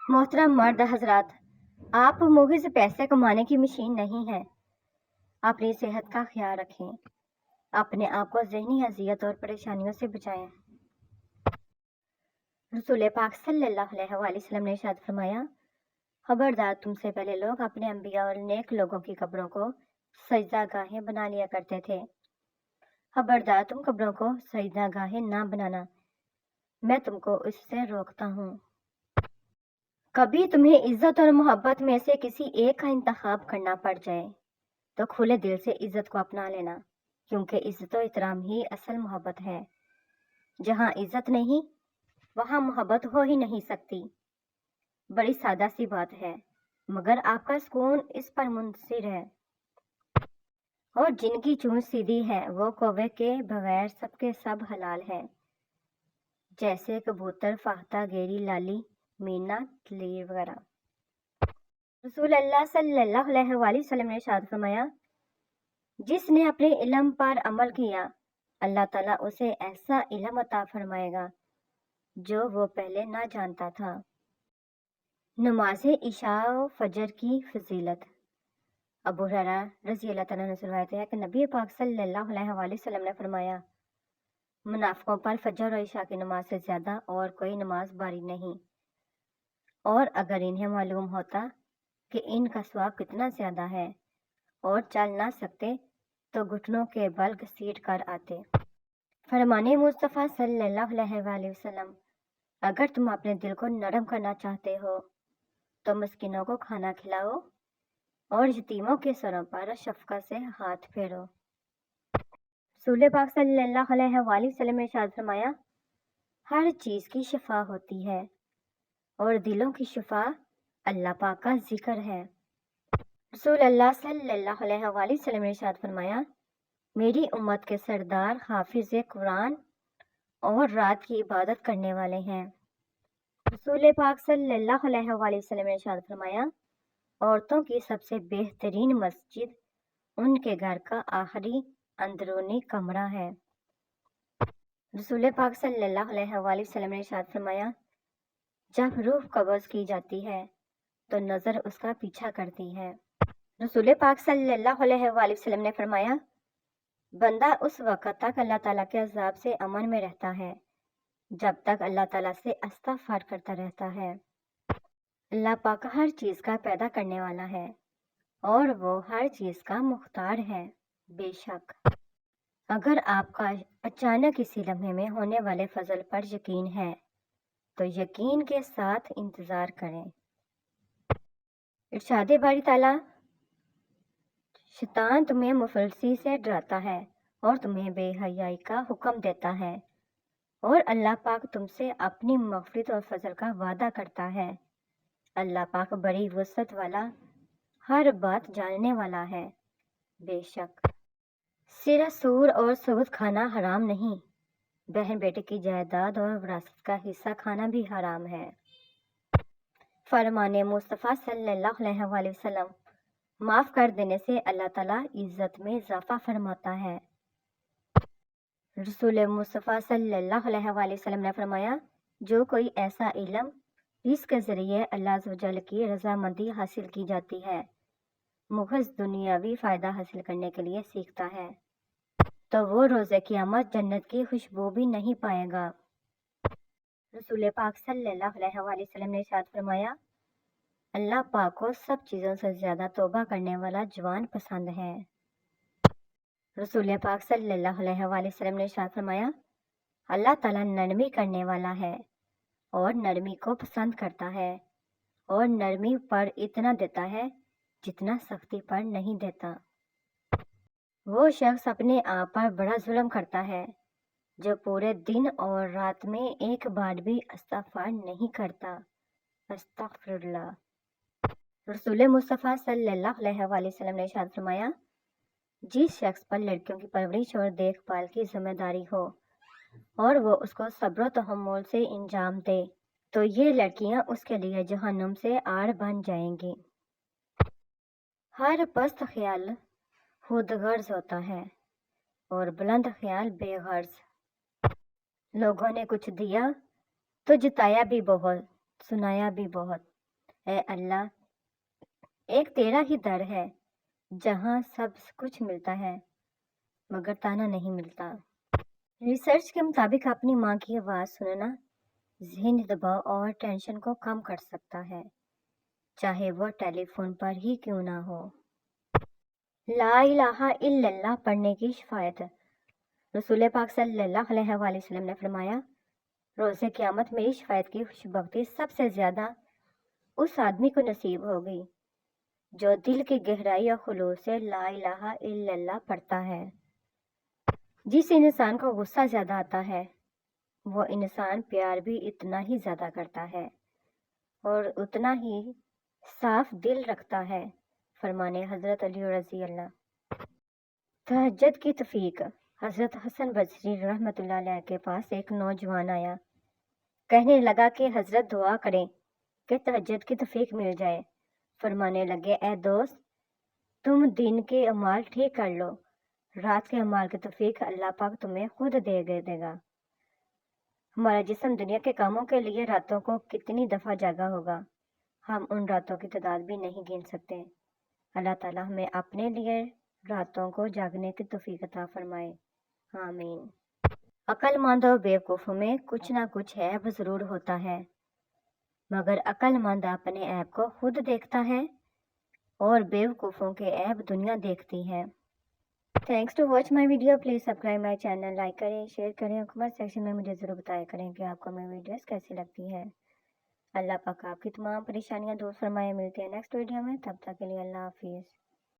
मोहतरम मर्द हजरात, आप मुहिज पैसे कमाने की मशीन नहीं है। अपनी सेहत का ख्याल रखें, अपने आप को ज़हनी अजियत और परेशानियों से बचाएं। रसूल पाक सल्लल्लाहु अलैहि वसल्लम ने इरशाद फरमाया, खबरदार तुमसे पहले लोग अपने अंबिया और नेक लोगों की कब्रों को सजदा गाहें बना लिया करते थे। खबरदार तुम कब्रों को सजदा गाहें ना बनाना, मैं तुमको इससे रोकता हूँ। कभी तुम्हें इज्जत और मोहब्बत में से किसी एक का इंतखाब करना पड़ जाए तो खुले दिल से इज्जत को अपना लेना, क्योंकि इज्जत और इहतराम ही असल मोहब्बत है। जहाँ इज्जत नहीं वहाँ मोहब्बत हो ही नहीं सकती। बड़ी सादा सी बात है, मगर आपका सुकून इस पर मुनहसर है। और जिनकी चूंच सीधी है वो कौवे के बगैर सबके सब हलाल है, जैसे कबूतर, फाख्ता, गेरी, लाली, मीना, तितली वगैरह। रसूल अल्लाह सल्लल्लाहु अलैहि वसल्लम ने इरशाद फरमाया, जिसने अपने इल्म पर अमल किया अल्लाह ताला उसे ऐसा इल्म अता फरमाएगा जो वो पहले ना जानता था। नमाज इशा और फजर की फजीलत। अबू हुरैरा रज़ी अल्लाह तआला अन्हु से रिवायत है कि नबी पाक सल्लल्लाहु अलैहि वसल्लम ने फरमाया, मुनाफिकों पर फजर और इशा की नमाज से ज़्यादा और कोई नमाज बारी नहीं, और अगर इन्हें मालूम होता कि इनका सवाब कितना ज़्यादा है और चल ना सकते तो घुटनों के बल घसीट कर आते। फरमाने मुस्तफ़ा सल्लल्लाहु अलैहि वसल्लम, अगर तुम अपने दिल को नरम करना चाहते हो तो मिस्किनों को खाना खिलाओ और यतीमों के सरों पर शफ़क़त से हाथ फेरो। रसूल पाक सल्लल्लाहु अलैहि वसल्लम ने इरशाद फरमाया, हर चीज़ की शिफा होती है और दिलों की शिफा अल्लाह पाक का जिक्र है। रसूल अल्लाह सल्लल्लाहु अलैहि वसल्लम ने इरशाद फरमाया, मेरी उम्मत के सरदार हाफिज़ कुरान और रात की इबादत करने वाले हैं। रसूल पाक सल्लल्लाहु अलैहि वसल्लम ने इरशाद फरमाया, औरतों की सबसे बेहतरीन मस्जिद उनके घर का आखिरी अंदरूनी कमरा है। रसूल पाक सल्लल्लाहु अलैहि वसल्लम ने इरशाद फरमाया, जब रूह कब्ज़ की जाती है तो नज़र उसका पीछा करती है। रसूल पाक सल्लल्लाहु अलैहि वसल्लम ने फरमाया, बंदा उस वक़्त तक अल्लाह ताला के अज़ाब से अमन में रहता है जब तक अल्लाह ताला से इस्तिग़फ़ार करता रहता है। अल्लाह पाक हर चीज़ का पैदा करने वाला है और वो हर चीज़ का मुख्तार है। बेशक अगर आपका अचानक इसी लम्हे में होने वाले फजल पर यकीन है तो यकीन के साथ इंतज़ार करें। इरशाद बारी ताला, शैतान तुम्हें मुफलसी से डराता है और तुम्हें बेहयाई का हुक्म देता है, और अल्लाह पाक तुमसे अपनी मग़फ़िरत और फजल का वादा करता है। अल्लाह पाक बड़ी वुसअत वाला, हर बात जानने वाला है। बेशक सिरा सूर और सबूत खाना हराम नहीं, बहन बेटे की जायदाद और विरासत का हिस्सा खाना भी हराम है। फरमाने मुस्तफ़ा सल्लल्लाहु अलैहि वसल्लम, माफ़ कर देने से अल्लाह ताला इज़्ज़त में इजाफ़ा फरमाता है। रसूल मुस्तफ़ा सल्लल्लाहु अलैहि वसल्लम ने फरमाया, जो कोई ऐसा इल्म जिसके ज़रिए अल्लाह अज़्ज़ व जल की रज़ामंदी हासिल की जाती है, मुख़्ज़ दुनियावी फ़ायदा हासिल करने के लिए सीखता है, तो वो रोज़े क़यामत जन्नत की खुशबू भी नहीं पाएगा। रसूल पाक सल्लल्लाहु अलैहि वसल्लम ने इरशाद फरमाया, अल्लाह पाक को सब चीज़ों से ज़्यादा तौबा करने वाला जवान पसंद है। रसूल पाक सल्लल्लाहु अलैहि वसल्लम ने इरशाद फरमाया, अल्लाह ताला नरमी करने वाला है और नरमी को पसंद करता है, और नरमी पर इतना देता है जितना सख्ती पर नहीं देता। वो शख्स अपने आप पर बड़ा जुल्म करता है जो पूरे दिन और रात में एक बार भी इस्तिग़फ़ार नहीं करता। अस्तग़फ़िरुल्लाह। रसूल मुस्तफ़ा सल्लल्लाहु अलैहि वसल्लम ने इरशाद फरमाया, जिस शख्स पर लड़कियों की परवरिश और देखभाल की जिम्मेदारी हो और वो उसको सब्र तहम्मुल से इंजाम दे, तो ये लड़कियां उसके लिए जहन्नुम से आड़ बन जाएंगी। हर पस्त ख्याल खुदगर्ज होता है और बुलंद ख्याल बेगर्ज। लोगों ने कुछ दिया तो जताया भी बहुत, सुनाया भी बहुत। اے اللہ، ایک تیرا ہی در ہے جہاں سب کچھ ملتا ہے مگر تانا نہیں ملتا۔ ریسرچ کے مطابق اپنی ماں کی آواز سننا ذہنی دباؤ اور ٹینشن کو کم کر سکتا ہے، چاہے وہ ٹیلی فون پر ہی کیوں نہ ہو۔ لا الہ الا اللہ پڑھنے کی شفاعت۔ رسول پاک صلی اللہ علیہ وآلہ وسلم نے فرمایا، روز قیامت میری شفاعت کی خوشبختی سب سے زیادہ اس آدمی کو نصیب ہوگی جو دل کی گہرائی اور خلوص سے لا الہ الا اللہ پڑھتا ہے۔ جس انسان کو غصہ زیادہ آتا ہے وہ انسان پیار بھی اتنا ہی زیادہ کرتا ہے اور اتنا ہی صاف دل رکھتا ہے۔ فرمانے حضرت علی رضی اللہ۔ تہجد کی توفیق۔ حضرت حسن بصری رحمۃ اللہ علیہ کے پاس ایک نوجوان آیا، کہنے لگا کہ حضرت دعا کریں کہ تہجد کی توفیق مل جائے۔ فرمانے لگے، اے دوست، تم دن کے اعمال ٹھیک کر لو، رات کے اعمال کی توفیق اللہ پاک تمہیں خود دے گا۔ ہمارا جسم دنیا کے کاموں کے لیے راتوں کو کتنی دفعہ جاگا ہوگا، ہم ان راتوں کی تعداد بھی نہیں گن سکتے۔ اللہ تعالیٰ ہمیں اپنے لیے راتوں کو جاگنے کی توفیق عطا فرمائے، آمین۔ عقل مند اور بیوقوفوں میں کچھ نہ کچھ عیب ضرور ہوتا ہے، مگر عقل مند اپنے عیب کو خود دیکھتا ہے اور بیوقوفوں کے عیب دنیا دیکھتی ہے۔ Thanks to watch my video, please subscribe my channel, like کریں، شیئر کریں اور کمنٹ سیکشن میں مجھے ضرور بتایا کریں کہ آپ کو میری ویڈیوز کیسی لگتی ہے۔ اللہ پاک آپ کی تمام پریشانیاں دور فرمائے۔ ملتے ہیں نیکسٹ ویڈیو میں، تب تک کے لیے اللہ حافظ۔